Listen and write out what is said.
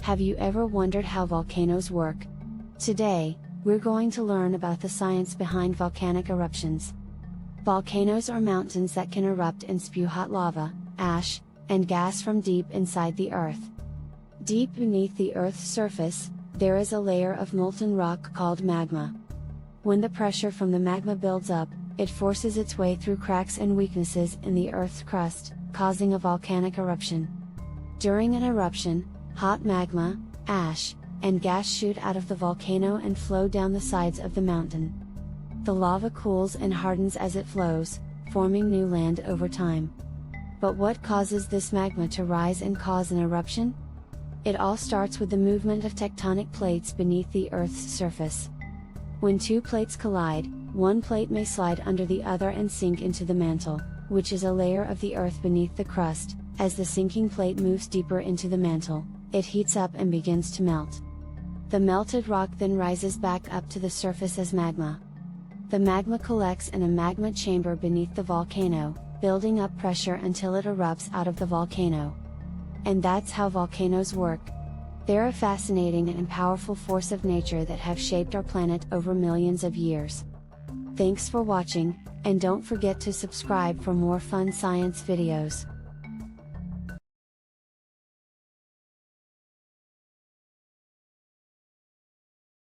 Have you ever wondered how volcanoes work? Today, we're going to learn about the science behind volcanic eruptions. Volcanoes are mountains that can erupt and spew hot lava, ash, and gas from deep inside the earth. Deep beneath the Earth's surface, there is a layer of molten rock called magma. When the pressure from the magma builds up, it forces its way through cracks and weaknesses in the Earth's crust, causing a volcanic eruption. During an eruption, hot magma, ash, and gas shoot out of the volcano and flow down the sides of the mountain. The lava cools and hardens as it flows, forming new land over time. But what causes this magma to rise and cause an eruption? It all starts with the movement of tectonic plates beneath the Earth's surface. When two plates collide, one plate may slide under the other and sink into the mantle, which is a layer of the Earth beneath the crust. As the sinking plate moves deeper into the mantle, it heats up and begins to melt. The melted rock then rises back up to the surface as magma. The magma collects in a magma chamber beneath the volcano, building up pressure until it erupts out of the volcano. And that's how volcanoes work. They're a fascinating and powerful force of nature that have shaped our planet over millions of years. Thanks for watching, and don't forget to subscribe for more fun science videos.